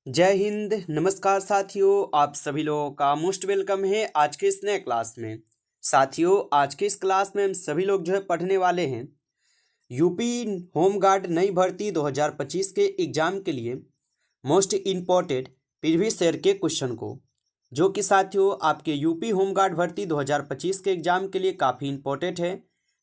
जय हिंद। नमस्कार साथियों, आप सभी लोगों का मोस्ट वेलकम है आज के इस नए क्लास में। साथियों, आज के इस क्लास में हम सभी लोग जो है पढ़ने वाले हैं यूपी होमगार्ड नई भर्ती 2025 के एग्जाम के लिए मोस्ट इम्पोर्टेंट प्रीवियस ईयर के क्वेश्चन को, जो कि साथियों आपके यूपी होमगार्ड भर्ती 2025 के एग्जाम के लिए काफ़ी इम्पोर्टेंट है।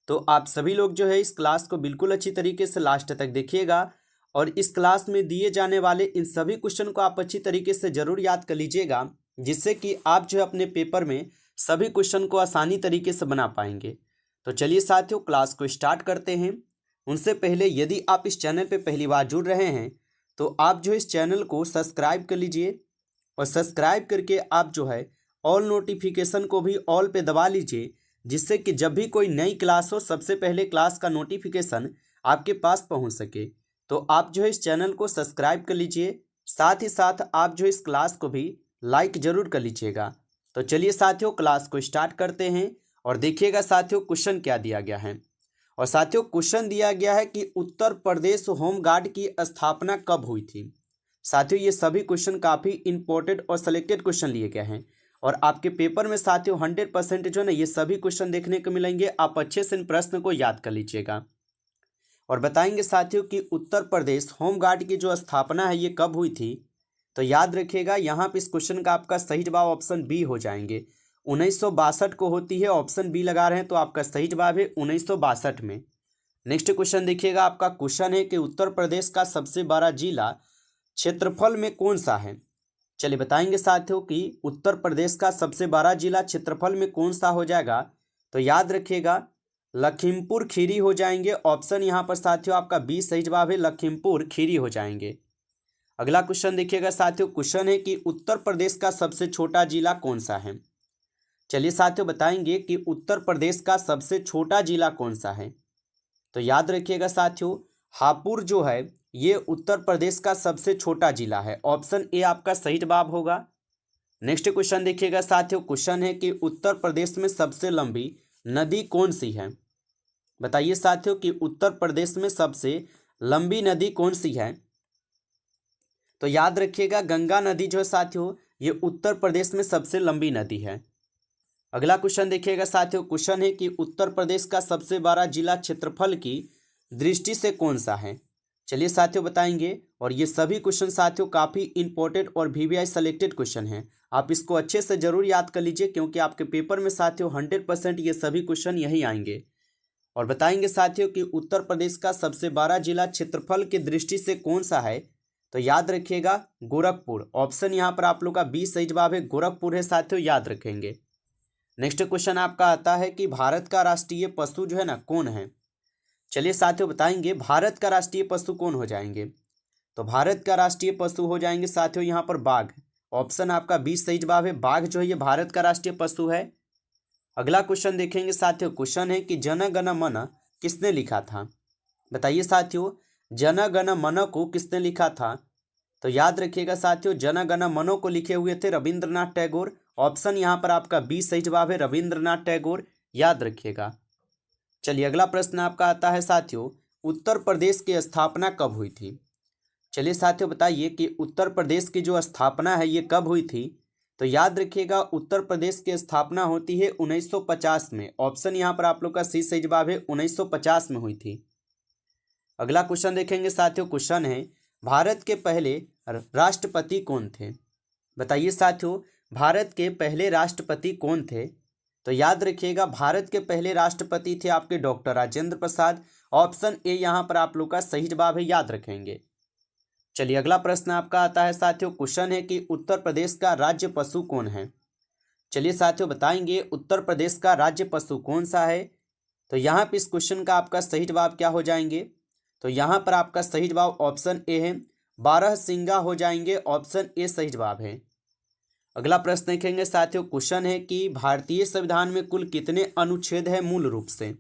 तो आप सभी लोग जो है इस क्लास को बिल्कुल अच्छी तरीके से लास्ट तक देखिएगा और इस क्लास में दिए जाने वाले इन सभी क्वेश्चन को आप अच्छी तरीके से ज़रूर याद कर लीजिएगा, जिससे कि आप जो है अपने पेपर में सभी क्वेश्चन को आसानी तरीके से बना पाएंगे। तो चलिए साथियों, क्लास को स्टार्ट करते हैं। उनसे पहले यदि आप इस चैनल पर पहली बार जुड़ रहे हैं तो आप जो इस चैनल को सब्सक्राइब कर लीजिए और सब्सक्राइब करके आप जो है ऑल नोटिफिकेशन को भी ऑल पे दबा लीजिए, जिससे कि जब भी कोई नई क्लास हो सबसे पहले क्लास का नोटिफिकेशन आपके पास पहुंच सके। तो आप जो है इस चैनल को सब्सक्राइब कर लीजिए, साथ ही साथ आप जो इस क्लास को भी लाइक ज़रूर कर लीजिएगा। तो चलिए साथियों, क्लास को स्टार्ट करते हैं और देखिएगा साथियों क्वेश्चन क्या दिया गया है। और साथियों क्वेश्चन दिया गया है कि उत्तर प्रदेश होमगार्ड की स्थापना कब हुई थी। साथियों ये सभी क्वेश्चन काफ़ी इंपॉर्टेंट और सिलेक्टेड क्वेश्चन लिए गए हैं और आपके पेपर में साथियों 100% जो है ना ये सभी क्वेश्चन देखने को मिलेंगे। आप अच्छे से इन प्रश्न को याद कर लीजिएगा और बताएंगे साथियों कि उत्तर प्रदेश होमगार्ड की जो स्थापना है ये कब हुई थी। तो याद रखिएगा यहाँ पे इस क्वेश्चन का आपका सही जवाब ऑप्शन बी हो जाएंगे। 1962 को होती है, ऑप्शन बी लगा रहे हैं तो आपका सही जवाब है 1962 में। नेक्स्ट क्वेश्चन देखिएगा, आपका क्वेश्चन है कि उत्तर प्रदेश का सबसे बड़ा जिला क्षेत्रफल में कौन सा है। चलिए बताएंगे साथियों कि उत्तर प्रदेश का सबसे बड़ा जिला क्षेत्रफल में कौन सा हो जाएगा। तो याद रखिएगा लखीमपुर खीरी हो जाएंगे। ऑप्शन यहाँ पर साथियों आपका बी सही जवाब है, लखीमपुर खीरी हो जाएंगे। अगला क्वेश्चन देखिएगा साथियों, क्वेश्चन है कि उत्तर प्रदेश का सबसे छोटा जिला कौन सा है। चलिए साथियों बताएंगे कि उत्तर प्रदेश का सबसे छोटा जिला कौन सा है। तो याद रखिएगा साथियों हापुड़ जो है ये उत्तर प्रदेश का सबसे छोटा जिला है। ऑप्शन ए आपका सही जवाब होगा। नेक्स्ट क्वेश्चन देखिएगा साथियों, क्वेश्चन है कि उत्तर प्रदेश में सबसे लंबी नदी कौन सी है। बताइए साथियों कि उत्तर प्रदेश में सबसे लंबी नदी कौन सी है। तो याद रखिएगा गंगा नदी जो है साथियों ये उत्तर प्रदेश में सबसे लंबी नदी है। अगला क्वेश्चन देखिएगा साथियों, क्वेश्चन है कि उत्तर प्रदेश का सबसे बड़ा जिला क्षेत्रफल की दृष्टि से कौन सा है। चलिए साथियों बताएंगे और ये सभी क्वेश्चन साथियों काफ़ी इंपॉर्टेंट और वीवीआई सेलेक्टेड क्वेश्चन हैं। आप इसको अच्छे से ज़रूर याद कर लीजिए क्योंकि आपके पेपर में साथियों 100% ये सभी क्वेश्चन यही आएंगे। और बताएंगे साथियों कि उत्तर प्रदेश का सबसे बड़ा जिला क्षेत्रफल की दृष्टि से कौन सा है। तो याद रखिएगा गोरखपुर। ऑप्शन यहाँ पर आप लोग का बी सही जवाब है, गोरखपुर है साथियों, याद रखेंगे। नेक्स्ट क्वेश्चन आपका आता है कि भारत का राष्ट्रीय पशु जो है ना कौन है। चलिए साथियों बताएंगे भारत का राष्ट्रीय पशु कौन हो जाएंगे। तो भारत का राष्ट्रीय पशु हो जाएंगे साथियों यहाँ पर बाघ। ऑप्शन आपका बी सही जवाब है, बाघ जो है ये भारत का राष्ट्रीय पशु है। अगला क्वेश्चन देखेंगे साथियों, क्वेश्चन है कि जन गण मन किसने लिखा था। बताइए साथियों जन गण मन को किसने लिखा था। तो याद रखिएगा साथियों जन गण मनो को लिखे हुए थे रविंद्रनाथ टैगोर। ऑप्शन यहाँ पर आपका बी सही जवाब है, रविंद्रनाथ टैगोर, याद रखिएगा। चलिए अगला प्रश्न आपका आता है साथियों, उत्तर प्रदेश की स्थापना कब हुई थी। चलिए साथियों बताइए कि उत्तर प्रदेश की जो स्थापना है ये कब हुई थी। तो याद रखिएगा उत्तर प्रदेश की स्थापना होती है 1950 में। ऑप्शन यहाँ पर आप लोग का सी सही जवाब है, 1950 में हुई थी। अगला क्वेश्चन देखेंगे साथियों, क्वेश्चन है भारत के पहले राष्ट्रपति कौन थे। बताइए साथियों भारत के पहले राष्ट्रपति कौन थे। तो याद रखिएगा भारत के पहले राष्ट्रपति थे आपके doctor Rajendra Prasad. Option A यहाँ पर आप लोग का सही जवाब है, याद रखेंगे। चलिए अगला प्रश्न आपका आता है साथियों, क्वेश्चन है कि उत्तर प्रदेश का राज्य पशु कौन है। चलिए साथियों बताएंगे उत्तर प्रदेश का राज्य पशु कौन सा है। तो यहाँ पे इस क्वेश्चन का आपका सही जवाब क्या हो जाएंगे। तो यहाँ पर आपका सही जवाब ऑप्शन ए है, बारहसिंगा हो जाएंगे। ऑप्शन ए सही जवाब है। अगला प्रश्न देखेंगे साथियों, क्वेश्चन है कि भारतीय संविधान में कुल कितने अनुच्छेद है मूल रूप से।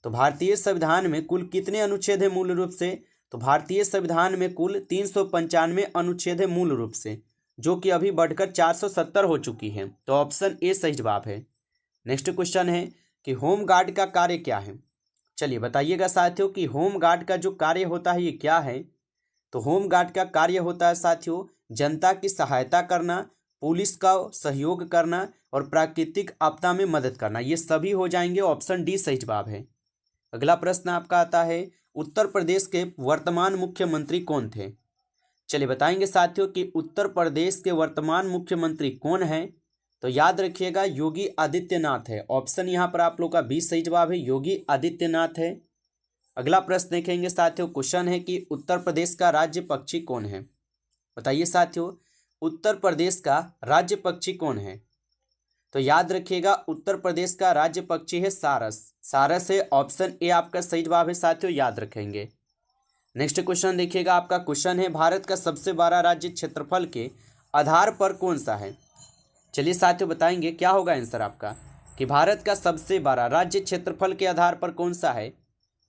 तो भारतीय संविधान में कुल कितने अनुच्छेद है मूल रूप से। तो भारतीय संविधान में कुल 395 अनुच्छेद है मूल रूप से, जो कि अभी बढ़कर 470 हो चुकी है। तो ऑप्शन ए सही जवाब है। नेक्स्ट क्वेश्चन है कि होमगार्ड का कार्य क्या है। चलिए बताइएगा साथियों कि होमगार्ड का जो कार्य होता है ये क्या है। तो होमगार्ड का कार्य होता है साथियों जनता की सहायता करना, पुलिस का सहयोग करना और प्राकृतिक आपदा में मदद करना। ये सभी हो जाएंगे, ऑप्शन डी सही जवाब है। अगला प्रश्न आपका आता है, उत्तर प्रदेश के वर्तमान मुख्यमंत्री कौन थे? चलिए बताएंगे साथियों कि उत्तर प्रदेश के वर्तमान मुख्यमंत्री कौन हैं। तो याद रखिएगा योगी आदित्यनाथ है। ऑप्शन यहाँ पर आप लोग का बी सही जवाब है, योगी आदित्यनाथ है। अगला प्रश्न देखेंगे साथियों, क्वेश्चन है कि उत्तर प्रदेश का राज्य पक्षी कौन है? बताइए साथियों, उत्तर प्रदेश का राज्य पक्षी कौन है? तो याद रखिएगा उत्तर प्रदेश का राज्य पक्षी है सारस। सारस है, ऑप्शन ए आपका सही जवाब है साथियों, याद रखेंगे। नेक्स्ट क्वेश्चन देखिएगा, आपका क्वेश्चन है भारत का सबसे बड़ा राज्य क्षेत्रफल के आधार पर कौन सा है? चलिए साथियों बताएंगे क्या होगा आंसर आपका कि भारत का सबसे बड़ा राज्य क्षेत्रफल के आधार पर कौन सा है।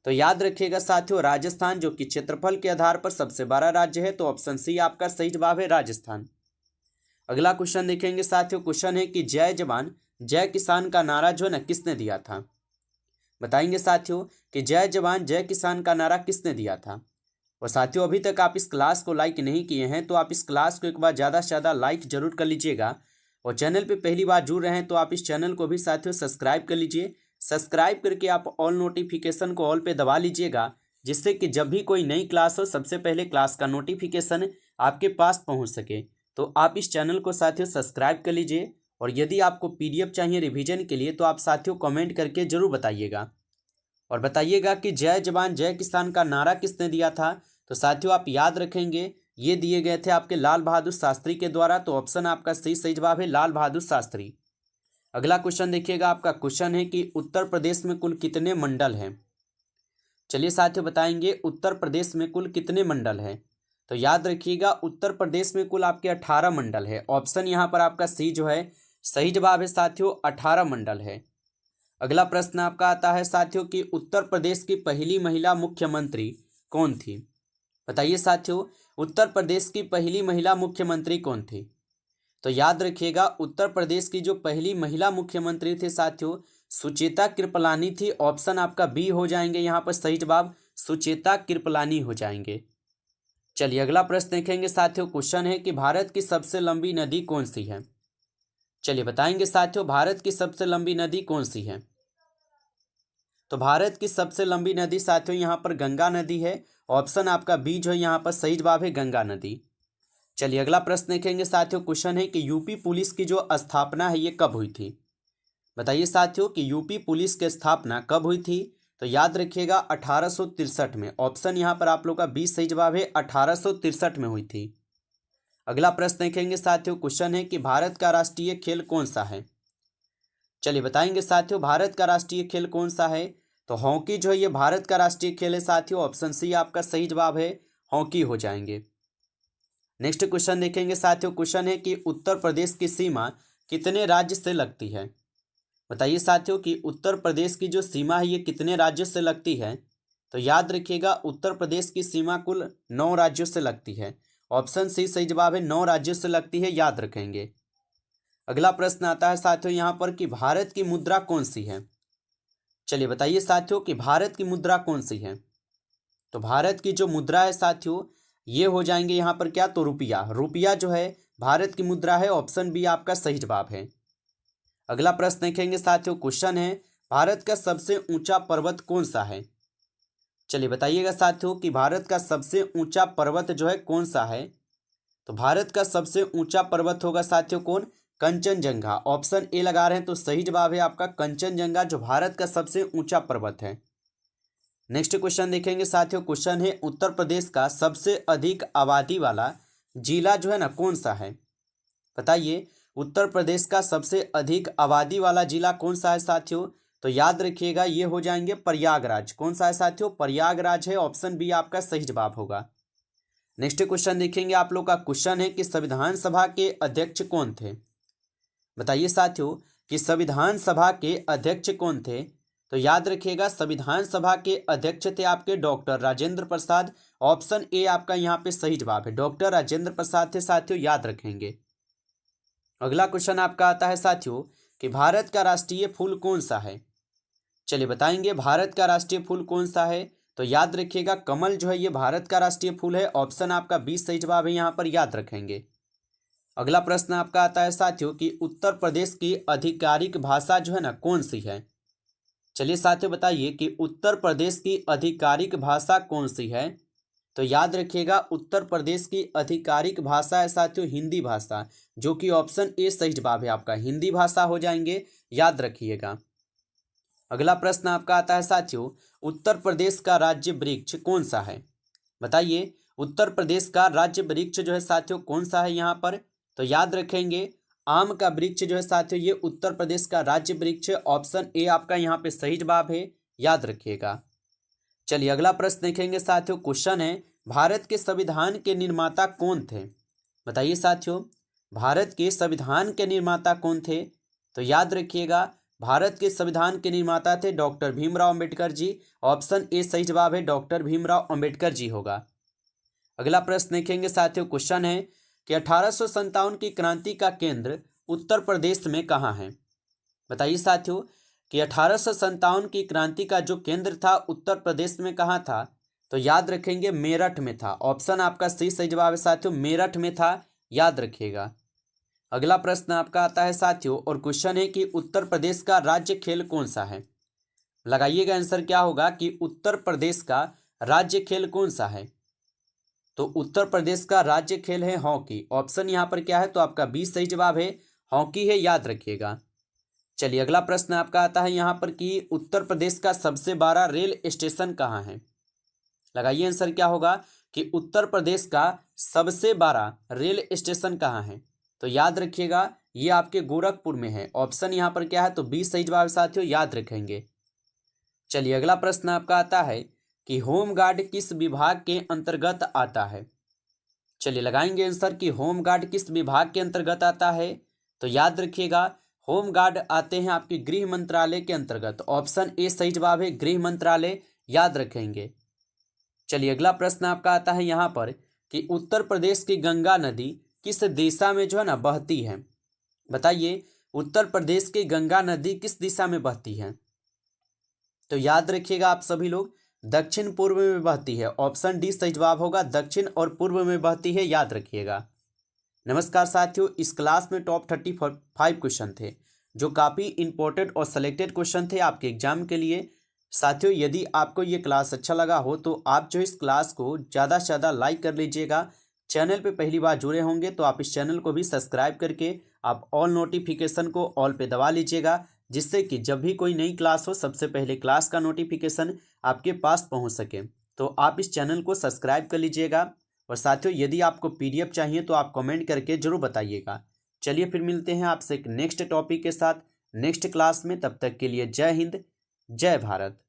तो याद रखिएगा साथियों राजस्थान, जो कि क्षेत्रफल के आधार पर सबसे बड़ा राज्य है। तो ऑप्शन सी आपका सही जवाब है, राजस्थान। अगला क्वेश्चन देखेंगे साथियों, क्वेश्चन है कि जय जवान जय किसान का नारा जो है ना किसने दिया था? बताएंगे साथियों कि जय जवान जय किसान का नारा किसने दिया था। और साथियों अभी तक आप इस क्लास को लाइक नहीं किए हैं तो आप इस क्लास को एक बार ज़्यादा से ज़्यादा लाइक जरूर कर लीजिएगा। और चैनल पे पहली बार जुड़ रहे हैं तो आप इस चैनल को भी साथियों सब्सक्राइब कर लीजिए। सब्सक्राइब करके आप ऑल नोटिफिकेशन को ऑल पे दबा लीजिएगा, जिससे कि जब भी कोई नई क्लास हो सबसे पहले क्लास का नोटिफिकेशन आपके पास पहुंच सके। तो आप इस चैनल को साथियों सब्सक्राइब कर लीजिए। और यदि आपको पीडीएफ चाहिए रिवीजन के लिए तो आप साथियों कमेंट करके जरूर बताइएगा। और बताइएगा कि जय जवान जय किसान का नारा किसने दिया था। तो साथियों आप याद रखेंगे ये दिए गए थे आपके लाल बहादुर शास्त्री के द्वारा। तो ऑप्शन आपका सही जवाब है, लाल बहादुर शास्त्री। अगला क्वेश्चन देखिएगा, आपका क्वेश्चन है कि उत्तर प्रदेश में कुल कितने मंडल हैं? चलिए साथियों बताएंगे उत्तर प्रदेश में कुल कितने मंडल हैं। तो याद रखिएगा उत्तर प्रदेश में कुल आपके 18 मंडल है। ऑप्शन यहाँ पर आपका सी जो है सही जवाब है साथियों, 18 मंडल है। अगला प्रश्न आपका आता है साथियों कि उत्तर प्रदेश की पहली महिला मुख्यमंत्री कौन थी? बताइए साथियों उत्तर प्रदेश की पहली महिला मुख्यमंत्री कौन थी? तो याद रखिएगा उत्तर प्रदेश की जो पहली महिला मुख्यमंत्री थे साथियों सुचेता कृपलानी थी। ऑप्शन आपका बी हो जाएंगे यहाँ पर सही जवाब, सुचेता कृपलानी हो जाएंगे। चलिए अगला प्रश्न देखेंगे साथियों, क्वेश्चन है कि भारत की सबसे लंबी नदी कौन सी है? चलिए बताएंगे साथियों भारत की सबसे लंबी नदी कौन सी है। तो भारत की सबसे लंबी नदी साथियों यहाँ पर गंगा नदी है। ऑप्शन आपका बी जो है यहाँ पर सही जवाब है, गंगा नदी। चलिए अगला प्रश्न देखेंगे साथियों, क्वेश्चन है कि यूपी पुलिस की जो स्थापना है ये कब हुई थी? बताइए साथियों कि यूपी पुलिस की स्थापना कब हुई थी। तो याद रखिएगा 1863 में। ऑप्शन यहाँ पर आप लोग का बी सही जवाब है, 1863 में हुई थी। अगला प्रश्न देखेंगे साथियों, क्वेश्चन है कि भारत का राष्ट्रीय खेल कौन सा है? चलिए बताएंगे साथियों भारत का राष्ट्रीय खेल कौन सा है। तो हॉकी जो है ये भारत का राष्ट्रीय खेल है साथियों। ऑप्शन सी आपका सही जवाब है, हॉकी हो जाएंगे। नेक्स्ट क्वेश्चन देखेंगे साथियों, क्वेश्चन है कि उत्तर प्रदेश की सीमा कितने राज्य से लगती है? बताइए साथियों कि उत्तर प्रदेश की जो सीमा है ये कितने राज्यों से लगती है। तो याद रखिएगा उत्तर प्रदेश की सीमा कुल 9 राज्यों से लगती है। ऑप्शन सी सही जवाब है, 9 राज्यों से लगती है, याद रखेंगे। अगला प्रश्न आता है साथियों यहाँ पर कि भारत की मुद्रा कौन सी है? चलिए बताइए साथियों कि भारत की मुद्रा कौन सी है। तो भारत की जो मुद्रा है साथियों ये हो जाएंगे यहाँ पर क्या, तो रुपया। रुपया जो है भारत की मुद्रा है। ऑप्शन बी आपका सही जवाब है। अगला प्रश्न देखेंगे साथियों, क्वेश्चन है भारत का सबसे ऊंचा पर्वत कौन सा है? चलिए बताइएगा साथियों कि भारत का सबसे ऊंचा पर्वत जो है कौन सा है। तो भारत का सबसे ऊंचा पर्वत होगा साथियों कौन, कंचनजंगा। ऑप्शन ए लगा रहे हैं तो सही जवाब है आपका कंचनजंगा, जो भारत का सबसे ऊंचा पर्वत है। नेक्स्ट क्वेश्चन देखेंगे साथियों, क्वेश्चन है उत्तर प्रदेश का सबसे अधिक आबादी वाला जिला जो है ना कौन सा है? बताइए उत्तर प्रदेश का सबसे अधिक आबादी वाला जिला कौन सा है साथियों। तो याद रखिएगा ये हो जाएंगे प्रयागराज। कौन सा है साथियों, प्रयागराज है। ऑप्शन बी आपका सही जवाब होगा। नेक्स्ट क्वेश्चन देखेंगे आप लोग का, क्वेश्चन है कि संविधान सभा के अध्यक्ष कौन थे? बताइए साथियों कि संविधान सभा के अध्यक्ष कौन थे। तो याद रखिएगा संविधान सभा के अध्यक्ष थे आपके doctor Rajendra Prasad. Option A आपका यहाँ पे सही जवाब है, डॉक्टर राजेंद्र प्रसाद थे साथियों, याद रखेंगे। अगला क्वेश्चन आपका आता है साथियों कि भारत का राष्ट्रीय फूल कौन सा है? चलिए बताएंगे भारत का राष्ट्रीय फूल कौन सा है। तो याद रखिएगा कमल जो है ये भारत का राष्ट्रीय फूल है। ऑप्शन आपका 20 सही जवाब है, यहाँ पर याद रखेंगे। अगला प्रश्न आपका आता है साथियों कि उत्तर प्रदेश की आधिकारिक भाषा जो है ना कौन सी है। चलिए साथियों बताइए कि उत्तर प्रदेश की आधिकारिक भाषा कौन सी है। तो याद रखिएगा उत्तर प्रदेश की आधिकारिक भाषा है साथियों हिंदी भाषा, जो कि ऑप्शन ए सही जवाब है आपका, हिंदी भाषा हो जाएंगे, याद रखिएगा। अगला प्रश्न आपका आता है साथियों उत्तर प्रदेश का राज्य वृक्ष कौन सा है। बताइए उत्तर प्रदेश का राज्य वृक्ष जो है साथियों कौन सा है यहाँ पर। तो याद रखेंगे आम का वृक्ष जो है साथियों ये उत्तर प्रदेश का राज्य वृक्ष, ऑप्शन ए आपका यहाँ पे सही जवाब है, याद रखिएगा। चलिए अगला प्रश्न देखेंगे साथियों। क्वेश्चन है भारत के संविधान के निर्माता कौन थे। बताइए साथियों भारत के संविधान के निर्माता कौन थे। तो याद रखिएगा भारत के संविधान के निर्माता थे doctor Bhimrao Ambedkar ji, option A सही जवाब है, डॉक्टर भीमराव अंबेडकर जी होगा। अगला प्रश्न देखेंगे साथियों। क्वेश्चन है कि 1857 की क्रांति का केंद्र उत्तर प्रदेश में कहाँ है। बताइए साथियों कि 1857 की क्रांति का जो केंद्र था उत्तर प्रदेश में कहाँ था। तो याद रखेंगे मेरठ में था, ऑप्शन आपका सी सही जवाब है साथियों, मेरठ में था, याद रखिएगा। अगला प्रश्न आपका आता है साथियों और क्वेश्चन है कि उत्तर प्रदेश का राज्य खेल कौन सा है। लगाइएगा आंसर क्या होगा कि उत्तर प्रदेश का राज्य खेल कौन सा है। तो उत्तर प्रदेश का राज्य खेल है हॉकी, ऑप्शन यहाँ पर क्या है तो आपका 20 सही जवाब है, हॉकी है, याद रखिएगा। चलिए अगला प्रश्न आपका आता है यहाँ पर कि उत्तर प्रदेश का सबसे बड़ा रेल स्टेशन कहाँ है। लगाइए आंसर क्या होगा कि उत्तर प्रदेश का सबसे बड़ा रेल स्टेशन कहाँ है। तो याद रखिएगा ये आपके गोरखपुर में है, ऑप्शन यहाँ पर क्या है तो 20 सही जवाब साथियों, याद रखेंगे। चलिए अगला प्रश्न आपका आता है कि होमगार्ड किस विभाग के अंतर्गत आता है। चलिए लगाएंगे आंसर कि होमगार्ड किस विभाग के अंतर्गत आता है। तो याद रखिएगा होमगार्ड आते हैं आपके गृह मंत्रालय के अंतर्गत, ऑप्शन ए सही जवाब है, गृह मंत्रालय, याद रखेंगे। चलिए अगला प्रश्न आपका आता है यहाँ पर कि उत्तर प्रदेश की गंगा नदी किस दिशा में जो है ना बहती है। बताइए उत्तर प्रदेश की गंगा नदी किस दिशा में बहती है। तो याद रखिएगा आप सभी लोग दक्षिण पूर्व में बहती है, ऑप्शन डी सही जवाब होगा, दक्षिण और पूर्व में बहती है, याद रखिएगा। नमस्कार साथियों इस क्लास में टॉप 35 क्वेश्चन थे जो काफ़ी इंपॉर्टेंट और सेलेक्टेड क्वेश्चन थे आपके एग्जाम के लिए। साथियों यदि आपको ये क्लास अच्छा लगा हो तो आप जो इस क्लास को ज़्यादा से ज़्यादा लाइक कर लीजिएगा। चैनल पे पहली बार जुड़े होंगे तो आप इस चैनल को भी सब्सक्राइब करके आप ऑल नोटिफिकेशन को ऑल पे दबा लीजिएगा, जिससे कि जब भी कोई नई क्लास हो सबसे पहले क्लास का नोटिफिकेशन आपके पास पहुंच सके। तो आप इस चैनल को सब्सक्राइब कर लीजिएगा। और साथियों यदि आपको पीडीएफ चाहिए तो आप कमेंट करके जरूर बताइएगा। चलिए फिर मिलते हैं आपसे एक नेक्स्ट टॉपिक के साथ नेक्स्ट क्लास में, तब तक के लिए जय हिंद जय भारत।